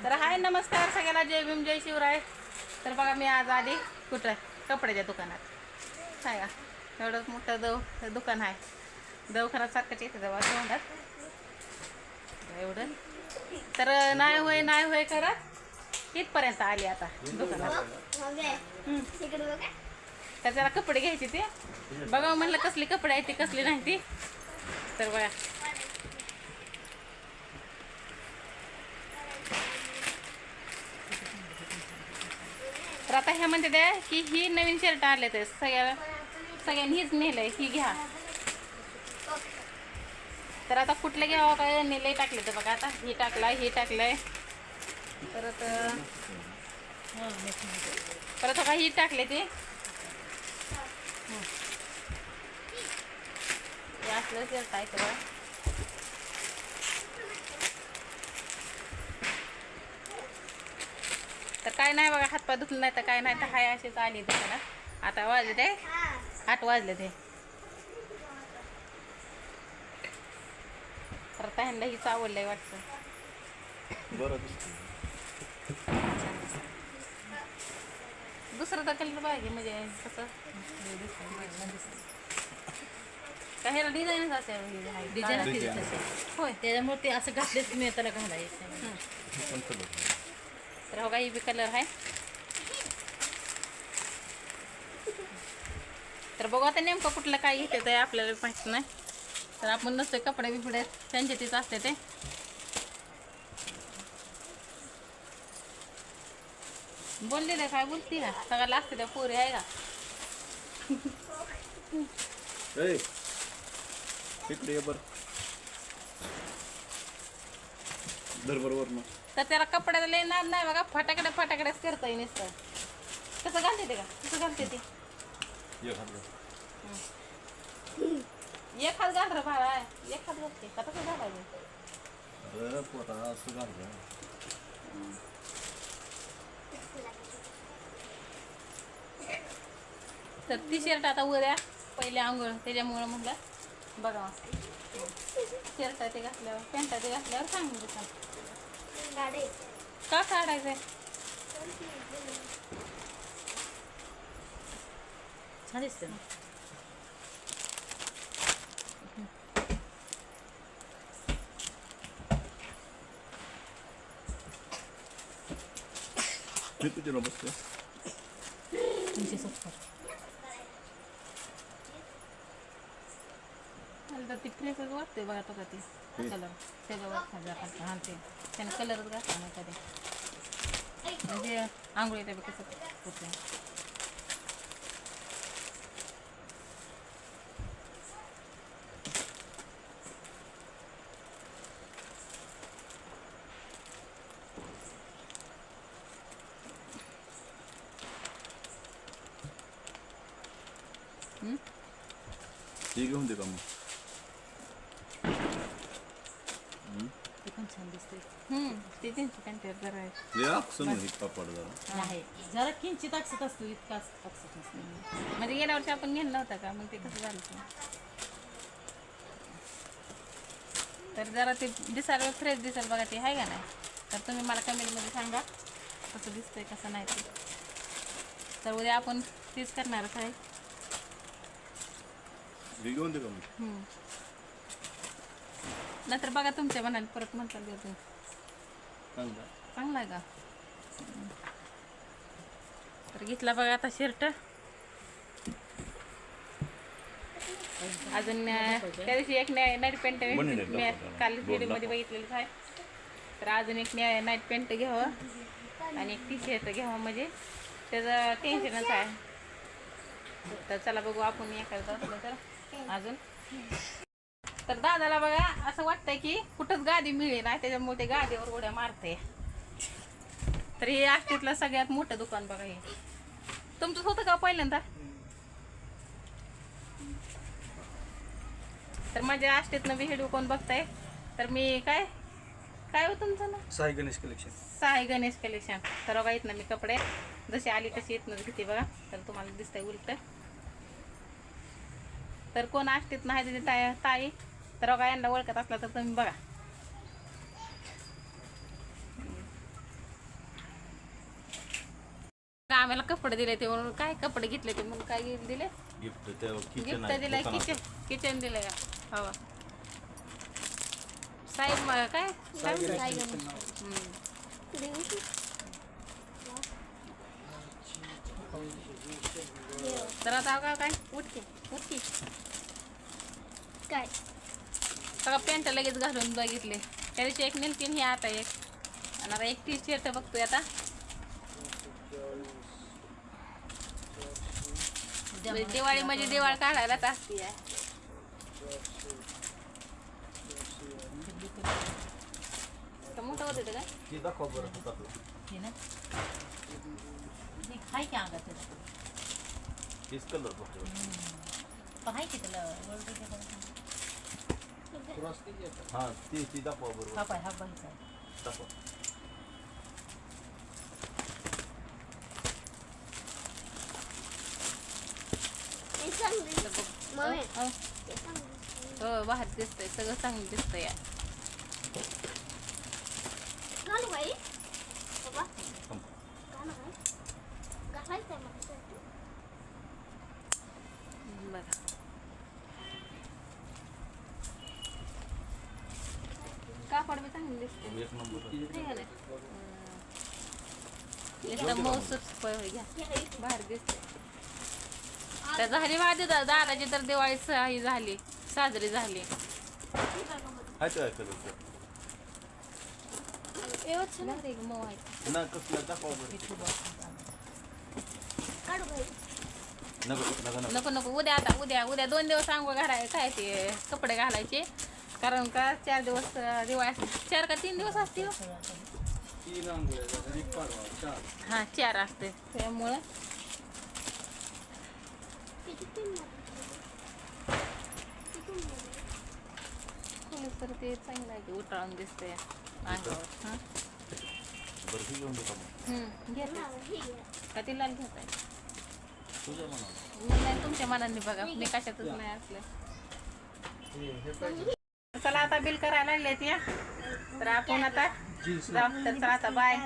तर हाय नमस्कार सगळ्यांना, जय भीम जय शिवराय. तर बघा मी आज आली कुठं कपड्याच्या दुकानात. काय का एवढं मोठं दुकान आहे. दवाखान्यात सारखंच येते दवा तोंडात एवढं. तर नाही होय करत इथपर्यंत आली आता दुकानात. तर त्याला कपडे घ्यायचे ते बघा म्हणलं कसली कपडे आहेत ती कसली नाही ती. तर बघा तर आता ह्या म्हणते त्या की ही नवीन शर्ट आले ते सगळ्यांनी हीच नेलंय ही घ्या. तर आता कुठलं घ्यावं काय नेलंय टाकले तर बघा आता ही टाकलंय परत बघा ही टाकले ते असलं शर्ट आहे तर तर काय नाही बघा हातपाय दुखलं नाही तर काय नाही तर हाय अशीच आली दुकानात. आता वाजले ते 8 वाजले ते. तर त्यांना हीच आवडलंय वाटतं. दुसरं तर कलर पाहिजे म्हणजे कसं काय ह्याला डिझाईनच असेल. डिझाईन होय त्याच्यामुळे ते असं घातलेच तुम्ही त्याला घालायचं. तर हो काही बी कलर आहे. तर बघू आता नेमकं कुठलं काय घेते ते आपल्याला माहित नाही. तर आपण नसते कपडे बिपडे त्यांचे तिथं असते ते. बोलले रे काय बोलती का सगळ्याला असते त्या पोरी आहे का. तर त्याला कपड्याला लय नाद नाही बघा. फटाकडेच करतोय नुसतं. कसं घालते ते का कसं घालते ते एक हात घाल रे बाळा एक हात घालते का कसं घालायचं. तर टी शर्ट आता उद्या पहिले आंघोळ त्याच्यामुळं म्हटलं बघा शर्ट ते घातल्यावर पॅन्ट ते घातल्यावर सांगून का काढायचंय. छान दिसते ना. कितीला बसते 370. तर ती फ्रेशच वाटते बघा तो का ते कलर त्याच्यावर घालते त्याने कलरच घातला नाही कधी म्हणजे आंघोळीला बी कसं होते. हे घेऊन दे का मग. ते पण छान दिसते. ते त्यांची पॅन्ट जरा आहे. हे अक्षर नाही कापड जरा आहे जरा किंचित अक्षत असतो इतका अक्षत नसतो. म्हणजे गेल्या वर्षी आपण घेतलं नव्हतं का मग ते कसं झालं ते. तर जरा ते दिसायला फ्रेश दिसेल बघा ते आहे का नाही. तर तुम्ही मला कमेंटमध्ये सांगा कसं दिसतंय कसं नाही ते. तर उद्या आपण तीच करणारच आहे. हे घेऊन दे का मग. नंतर बघा तुमच्या मनाने परत म्हणताल तुम्ही चांगला आहे का. तर घेतला बघा आता शर्ट. अजून त्या दिवशी एक नाईट पॅन्ट मी काल व्हिडिओमध्ये बघितलेलं आहे. तर अजून एक नाईट पॅन्ट घ्यावं आणि एक टी शर्ट घ्यावं म्हणजे त्याचं टेन्शनच आहे. तर चला बघू आपण एखादं असलं तर अजून. तर दादाला बघा असं वाटतंय की कुठंच गादी मिळेल नाही त्याच्यामुळे ते गादीवर उड्या मारते. तर हे आष्टीतलं सगळ्यात मोठं दुकान बघा हे. तुमचंच होतं का पहिल्यांदा. तर माझ्या आष्टीतनं बी व्हिडिओ कोण बघताय तर मी काय हो तुमचं ना साई गणेश कलेक्शन. साई गणेश कलेक्शन. तर बघा इथनं मी कपडे जशी आली तशी इथनंच घेते बघा. तर तुम्हाला दिसतंय उलट. तर कोण आष्टीत नाही त्याची ताई तर बघा यांना ओळखत असला तर तुम्ही बघा. आम्हाला कपडे दिले ते म्हणून काय कपडे घेतले ते म्हणून काय दिले गिफ्ट ते किचन गिफ्ट दिलंय किचन दिलंय हवा साहेब काय तर आता काय उठकी काय सगळं पॅन्ट लगेच घालून बघितले त्या दिवशी एक नेलतीन हे आता एक आणि आता एक टी शर्ट बघतोय आता दिवाळी म्हणजे दिवाळ काढायलाच असते मोठं होत काय ती दाखव बरं हातातलं. हे ना हाय की अंगात त्याचं. तीच कलर फक्त पण हाय की त्याला वळवळ हा ती दाखवा बरोबर हा पाय हा बाईचा दाखवा हे चांगली मम्मी हो हे चांगली हो बाहेर दिसतंय सगळं चांगलं दिसतंय घालू बाई बाबा थांब. घालू बाई घालायचंय मला बघा कापड बी चांगलं दिसतंय एक नंबर नाही का नाही? एकदम मौसूस घ्या बाहेर दिसते त्या झाली माझी दादाची तर दिवाळी ही झाली साजरी झाली हाय काय कलर मऊ आहे ना कसलं दाखवा बरं काढू बाई नको नको उद्या आता उद्या 2 दिवस आंघोळ घालाय काय ते कपडे घालायचे कारण का 4 दिवस दिवाळी असते 4 का 3 दिवस असते हा 4 असते त्यामुळं तर ते चांगलं आहे की उठाळून दिसतंय अंगावर हां बरं ही घेऊन देतो मग घेते का ती लाल घेत आहे तुझ्या मनाला नाही तुमच्या मनाने बघा मी कशातच नाही असलं चला आता बिल करायला लागले ती तर आपण आता जाऊ तर चला आता बाय